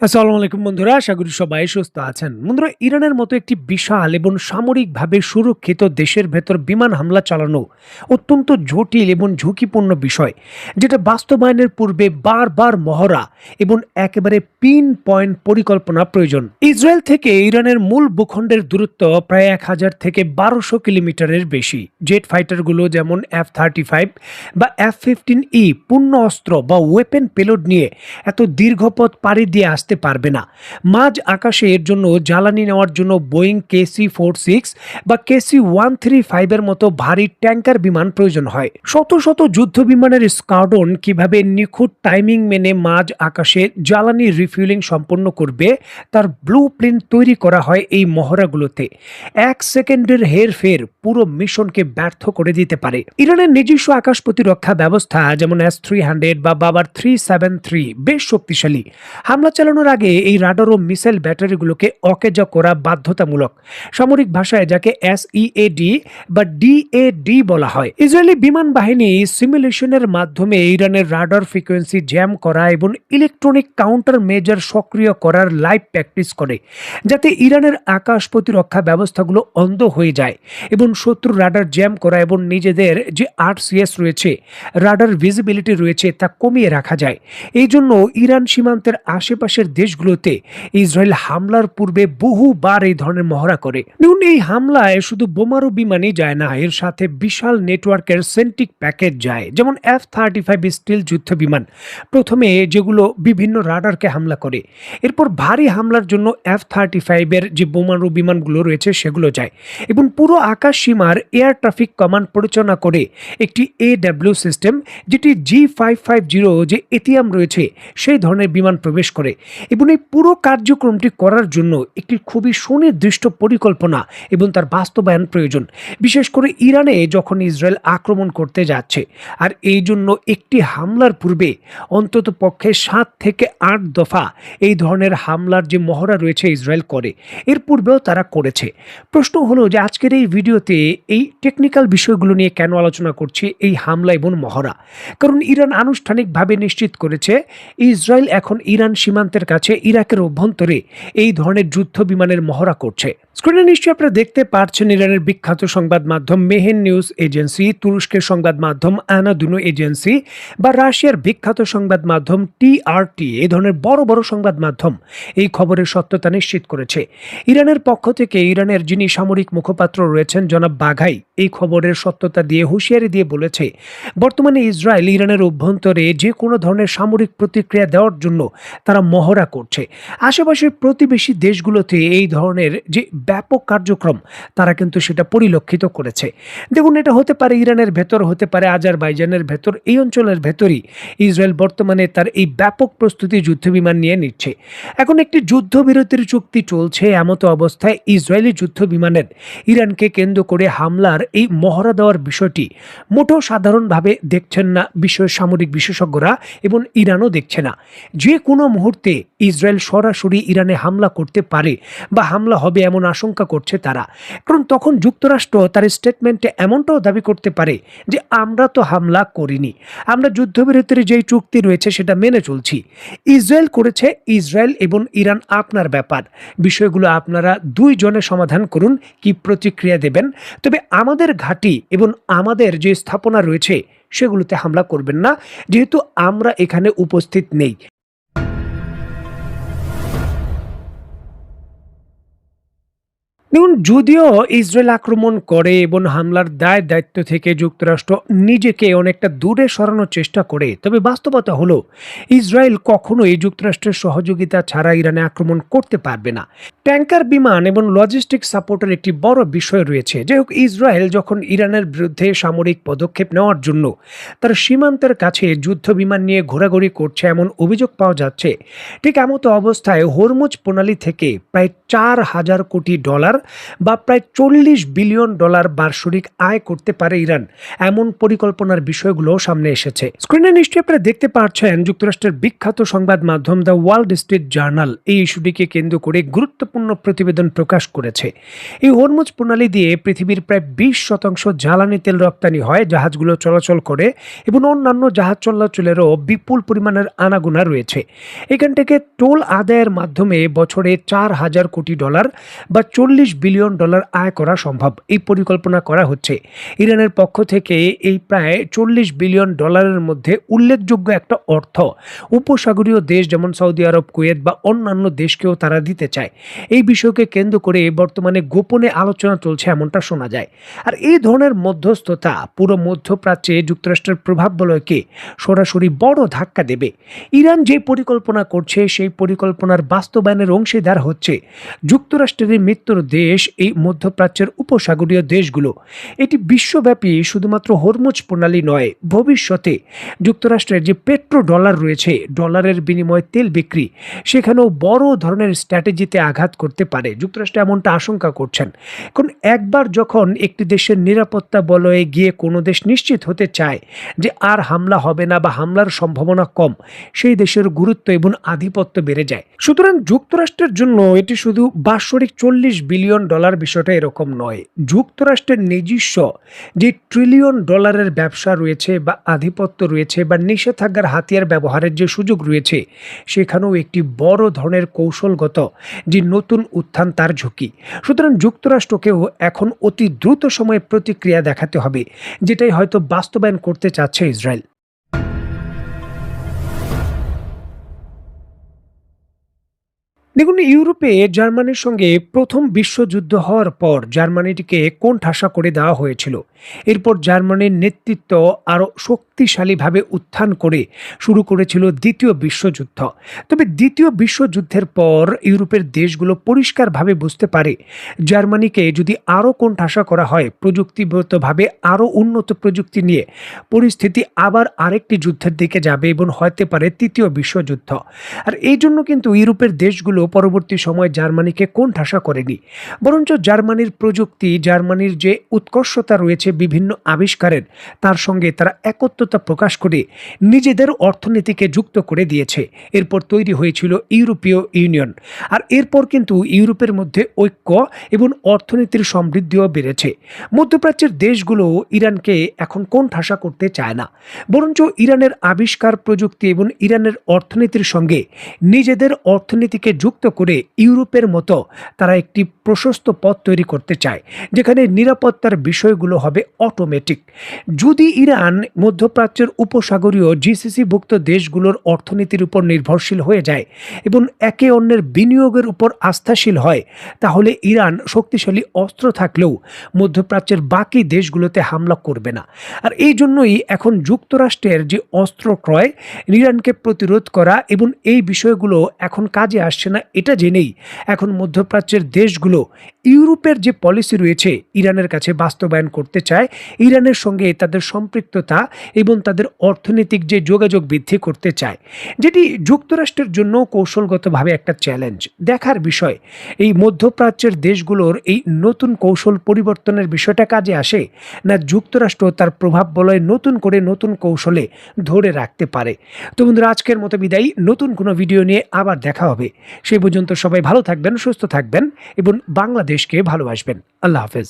আসসালামু আলাইকুম বন্ধুরা, আশা করি সবাই সুস্থ আছেন। বন্ধুরা, ইরানের মতো একটি বিশাল এবং সামরিকভাবে সুরক্ষিত দেশের ভেতর বিমান হামলা চালানো অত্যন্ত জটিল এবং ঝুঁকিপূর্ণ বিষয়, যেটা বাস্তবায়নের পূর্বে বারবার মহড়া এবং একেবারে পিন পয়েন্ট পরিকল্পনা প্রয়োজন। ইসরায়েল থেকে ইরানের মূল ভূখণ্ডের দূরত্ব প্রায় 1000 থেকে 1200 কিলোমিটারের বেশি। জেট ফাইটারগুলো যেমন F-35 বা F-15E পূর্ণ অস্ত্র বা ওয়েপেন পেলোড নিয়ে এত দীর্ঘ পথ পাড়ি দিয়ে আসতে পারবে না। মাঝ আকাশে এর জন্য জ্বালানি নেওয়ার জন্য বোয়িং KC-46 বা KC-135 এর মতো ভারী ট্যাঙ্কার বিমান প্রয়োজন হয়। শত শত যুদ্ধ বিমানের স্কোয়াড্রন কিভাবে নিখুঁত টাইমিং মেনে মাঝ আকাশে জ্বালানি রিফিউলিং সম্পন্ন করবে তার ব্লুপ্রিন্ট তৈরি করা হয় এই মহড়াগুলোতে। 1 সেকেন্ডের হেরফের পুরো মিশনকে ব্যর্থ করে দিতে পারে। ইরানের নিজস্ব আকাশ প্রতিরক্ষা ব্যবস্থা যেমন S-300 বা বাবার 373 বেশ শক্তিশালী। হামলা চালানোর আগে এই রাডার ও মিসাইল ব্যাটারিগুলোকে অকেজো করা বাধ্যতামূলক। সামরিক ভাষায় যাকে SEAD বা DAD বলা হয়। ইসরায়েলি বিমান বাহিনী সিমুলেশনের মাধ্যমে ইরানের রাডার ফ্রিকোয়েন্সি জ্যাম করা এবং ইলেকট্রনিক কাউন্টার মেজার সক্রিয় করার লাইভ প্র্যাকটিস করে, যাতে ইরানের আকাশ প্রতিরক্ষা ব্যবস্থাগুলো অন্ধ হয়ে যায় এবং শত্রুর রাডার জ্যাম করা এবং নিজেদের যে RCS রয়েছে, রাডার ভিজিবিলিটি রয়েছে, তা কমিয়ে রাখা যায়। এই জন্য ইরান সীমান্তের আশেপাশের দেশগুলোতে ইসরায়েল হামলার পূর্বে বহুবার এই ধরনের মহড়া করে। দেখুন, এই হামলায় শুধু বোমারু বিমানই যায় না, এর সাথে বিশাল নেটওয়ার্কের সেন্টিক প্যাকেজ যায়, যেমন F-35 স্টিল যুদ্ধ বিমান প্রথমে যেগুলো বিভিন্ন রাডারকে হামলা করে। এরপর ভারী হামলার জন্য F-35 এর যে বোমারু বিমানগুলো রয়েছে সেগুলো যায় এবং পুরো আকাশ সীমার এয়ার ট্রাফিক কমান্ড পরিচালনা করে একটি AW সিস্টেম, যেটি G550 যে এটিএম রয়েছে সেই ধরনের বিমান প্রবেশ করে। এবং এই পুরো কার্যক্রমটি করার জন্য একটি খুবই সুনির্দিষ্ট পরিকল্পনা এবং তার বাস্তবায়ন প্রয়োজন, বিশেষ করে ইরানে যখন ইসরায়েল আক্রমণ করতে যাচ্ছে। আর এই জন্য একটি হামলার পূর্বে অন্তত পক্ষে 7 থেকে 8 দফা এই ধরনের হামলার যে মহড়া রয়েছে ইসরায়েল করে। এর পূর্বেও তারা করেছে। প্রশ্ন হলো যে আজকের এই ভিডিওতে এই টেকনিক্যাল বিষয়গুলো নিয়ে কেন আলোচনা করছি, এই হামলা এবং মহড়া? কারণ ইরান আনুষ্ঠানিকভাবে নিশ্চিত করেছে ইসরায়েল এখন ইরান সীমান্তের কাছে ইরাকের অভ্যন্তরে এই ধরনের যুদ্ধ বিমানের মহড়া করছে। স্ক্রিনে নিশ্চয়ই আপনারা দেখতে পাচ্ছেন ইরানের বিখ্যাত সংবাদ মাধ্যম মেহেন নিউজ এজেন্সি, তুরস্কের সংবাদ মাধ্যম আনাদুনো এজেন্সি বা রাশিয়ার বিখ্যাত সংবাদ মাধ্যম TRT, এই ধরনের বড় বড় সংবাদ মাধ্যম এই খবরের সত্যতা নিশ্চিত করেছে। ইরানের পক্ষ থেকে ইরানের যিনি সামরিক মুখপাত্র রয়েছেন জনাব বাঘাই এই খবরের সত্যতা দিয়ে হুঁশিয়ারি দিয়ে বলেছে, বর্তমানে ইসরায়েল ইরানের অভ্যন্তরে যে কোনো ধরনের সামরিক প্রতিক্রিয়া দেওয়ার জন্য তারা মহড়া করছে। আশেপাশের প্রতিবেশী দেশগুলোতে এই ধরনের যে ব্যাপক কার্যক্রম তারা কিন্তু সেটা পরিলক্ষিত করেছে। দেখুন, এটা হতে পারে ইরানের ভেতর, হতে পারে আজারবাইজানের ভেতর, এই অঞ্চলের ভেতরই ইসরায়েল বর্তমানে তার এই ব্যাপক প্রস্তুতি যুদ্ধবিমান নিয়ে নিচ্ছে। এখন একটি যুদ্ধবিরতির চুক্তি চলছে, এমতো অবস্থায় ইসরায়েলি যুদ্ধ বিমানের ইরানকে কেন্দ্র করে হামলার এই মহড়া দেওয়ার বিষয়টি মোটেও সাধারণভাবে দেখছেন না বিষয়ের সামরিক বিশেষজ্ঞরা এবং ইরানও দেখছে না। যে কোনো মুহূর্তে ইসরায়েল সরাসরি ইরানে হামলা করতে পারে বা হামলা হবে এমন আশঙ্কা করছে তারা। কারণ তখন যুক্তরাষ্ট্র তার স্টেটমেন্টে এমনটাও দাবি করতে পারে যে আমরা তো হামলা করিনি, আমরা যুদ্ধবিরতির যেই চুক্তি রয়েছে সেটা মেনে চলছি। ইসরায়েল করেছে, ইসরায়েল এবং ইরান আপনার ব্যাপার, বিষয়গুলো আপনারা দুইজনে সমাধান করুন, কি প্রতিক্রিয়া দেবেন। তবে আমাদের ঘাঁটি এবং আমাদের যে স্থাপনা রয়েছে সেগুলোতে হামলা করবেন না, যেহেতু আমরা এখানে উপস্থিত নেই। দেখুন, যদিও ইসরায়েল আক্রমণ করে এবং হামলার দায়িত্ব থেকে যুক্তরাষ্ট্র নিজেকে অনেকটা দূরে সরানোর চেষ্টা করে, তবে বাস্তবতা হলো ইসরায়েল কখনোই যুক্তরাষ্ট্রের সহযোগিতা ছাড়া ইরানে আক্রমণ করতে পারবে না। ট্যাঙ্কার বিমান এবং লজিস্টিক সাপোর্টের একটি বড় বিষয় রয়েছে। যাই হোক, ইসরায়েল যখন ইরানের বিরুদ্ধে সামরিক পদক্ষেপ নেওয়ার জন্য তার সীমান্তের কাছে যুদ্ধ বিমান নিয়ে ঘোরাঘুরি করছে এমন অভিযোগ পাওয়া যাচ্ছে, ঠিক এমতো অবস্থায় হরমুজ প্রণালী থেকে প্রায় $4000 কোটি বা প্রায় $40 বিলিয়ন বার্ষিক আয় করতে পারে ইরান, এমন পরিকল্পনার বিষয়গুলো সামনে এসেছে। স্ক্রিনে নিশ্চয়ই আপনারা দেখতে পাচ্ছেন যুক্তরাষ্ট্রের বিখ্যাত সংবাদ মাধ্যম দ্য ওয়াল স্ট্রিট জার্নাল এই ইস্যুটিকে কেন্দ্র করে গুরুত্বপূর্ণ প্রতিবেদন প্রকাশ করেছে। এই হরমুজ প্রণালী দিয়ে পৃথিবীর প্রায় 20% জ্বালানি তেল রপ্তানি হয়, জাহাজগুলো চলাচল করে এবং অন্যান্য জাহাজ চলাচলেরও বিপুল পরিমাণের আনাগোনা রয়েছে। এখান থেকে টোল আদায়ের মাধ্যমে বছরে $4,000 কোটি বা $40 বিলিয়ন আয় করা সম্ভব। এই পরিকল্পনা করা হচ্ছে। ইরানের পক্ষ থেকে এই প্রায় $40 বিলিয়ন মধ্যে উল্লেখযোগ্য একটা অর্থ উপসাগরীয় দেশ যেমন সৌদি আরব, কুয়েত বা অন্যান্য দেশকেও তারা দিতে চায়। এই বিষয়কে কেন্দ্র করে বর্তমানে গোপনে আলোচনা চলছে এমনটা শোনা যায়। আর এই ধরনের মধ্যস্থতা পুরো মধ্যপ্রাচ্যে যুক্তরাষ্ট্রের প্রভাব বলয়কে সরাসরি বড় ধাক্কা দেবে। ইরান যে পরিকল্পনা করছে সেই পরিকল্পনার বাস্তবায়নের অংশীদার হচ্ছে যুক্তরাষ্ট্রের মিত্র দেশ এই মধ্যপ্রাচ্যের উপসাগরীয় দেশগুলো। এটি বিশ্বব্যাপী শুধুমাত্র হরমুজ প্রণালী নয়, ভবিষ্যতে যুক্তরাষ্ট্রের যে পেট্রো ডলার রয়েছে, ডলারের বিনিময়ে তেল বিক্রি, সেখানেও বড় ধরনের স্ট্র্যাটেজিতে আঘাত করতে পারে। যুক্তরাষ্ট্র এমনটা আশঙ্কা করছেন। কারণ একবার যখন একটি দেশের নিরাপত্তা বলয়ে গিয়ে কোনো দেশ নিশ্চিত হতে চায় যে আর হামলা হবে না বা হামলার সম্ভাবনা কম, সেই দেশের গুরুত্ব এবং আধিপত্য বেড়ে যায়। সুতরাং যুক্তরাষ্ট্রের জন্য এটি শুধু বাৎসরিক $40 বিলিয়ন বিষয়টা এরকম নয়। যুক্তরাষ্ট্রের নিজস্ব যে $1 ট্রিলিয়ন ব্যবসা রয়েছে বা আধিপত্য রয়েছে বা নিষেধাজ্ঞার হাতিয়ার ব্যবহারের যে সুযোগ রয়েছে, সেখানেও একটি বড় ধরনের কৌশলগত যে নতুন উত্থান তার ঝুঁকি। সুতরাং যুক্তরাষ্ট্রকেও এখন অতি দ্রুত সময়ে প্রতিক্রিয়া দেখাতে হবে, যেটাই হয়তো বাস্তবায়ন করতে চাচ্ছে ইসরায়েল। দেখুন, ইউরোপে জার্মানির সঙ্গে প্রথম বিশ্বযুদ্ধ হওয়ার পর জার্মানিটিকে কোণঠাসা করে দেওয়া হয়েছিল। এরপর জার্মানির নেতৃত্ব আরও শক্তিশালীভাবে উত্থান করে শুরু করেছিল দ্বিতীয় বিশ্বযুদ্ধ। তবে দ্বিতীয় বিশ্বযুদ্ধের পর ইউরোপের দেশগুলো পরিষ্কারভাবে বুঝতে পারে জার্মানিকে যদি আরও কোণঠাসা করা হয়, প্রযুক্তিগতভাবে আরও উন্নত প্রযুক্তি নিয়ে পরিস্থিতি আবার আরেকটি যুদ্ধের দিকে যাবে এবং হতে পারে তৃতীয় বিশ্বযুদ্ধ। আর এই জন্য কিন্তু ইউরোপের দেশগুলো পরবর্তী সময় জার্মানিকে কোণঠাসা করেনি, বরঞ্চ জার্মানির প্রযুক্তি, জার্মানির যে উৎকর্ষতা রয়েছে বিভিন্ন আবিষ্কারের, তার সঙ্গে তারা একত্রতা প্রকাশ করে নিজেদের অর্থনীতিকে যুক্ত করে দিয়েছে। এরপর তৈরি হয়েছিল ইউরোপীয় ইউনিয়ন। আর এরপর কিন্তু ইউরোপের মধ্যে ঐক্য এবং অর্থনীতির সমৃদ্ধিও বেড়েছে। মধ্যপ্রাচ্যের দেশগুলো ইরানকে এখন কোণঠাসা করতে চায় না, বরঞ্চ ইরানের আবিষ্কার, প্রযুক্তি এবং ইরানের অর্থনীতির সঙ্গে নিজেদের অর্থনীতিকে যুক্ত করে ইউরোপের মতো তারা একটি প্রশস্ত পথ তৈরি করতে চায়, যেখানে নিরাপত্তার বিষয়গুলো হবে অটোমেটিক। যদি ইরান মধ্যপ্রাচ্যের উপসাগরীয় জিসিসিভুক্ত দেশগুলোর অর্থনীতির উপর নির্ভরশীল হয়ে যায় এবং একে অন্যের বিনিয়োগের উপর আস্থাশীল হয়, তাহলে ইরান শক্তিশালী অস্ত্র থাকলেও মধ্যপ্রাচ্যের বাকি দেশগুলোতে হামলা করবে না। আর এই জন্যই এখন যুক্তরাষ্ট্রের যে অস্ত্র ক্রয়, ইরানকে প্রতিরোধ করা এবং এই বিষয়গুলো এখন কাজে আসছে না এটা জেনেই এখন মধ্যপ্রাচ্যের দেশগুলো ইউরোপের যে পলিসি রয়েছে ইরানের কাছে বাস্তবায়ন করতে চায়, ইরানের সঙ্গে তাদের সম্পৃক্ততা এবং তাদের অর্থনৈতিক যে যোগাযোগ বৃদ্ধি করতে চায়, যেটি যুক্তরাষ্ট্রের জন্য কৌশলগতভাবে একটা চ্যালেঞ্জ। দেখার বিষয় এই মধ্যপ্রাচ্যের দেশগুলোর এই নতুন কৌশল পরিবর্তনের বিষয়টা কাজে আসে না যুক্তরাষ্ট্র তার প্রভাব বলয় নতুন করে নতুন কৌশলে ধরে রাখতে পারে। তো বন্ধুরা, আজকের মতো বিদায়। নতুন কোনো ভিডিও নিয়ে আবার দেখা হবে। সেই পর্যন্ত সবাই ভালো থাকবেন, সুস্থ থাকবেন এবং বাংলাদেশকে ভালোবাসবেন। আল্লাহ হাফেজ।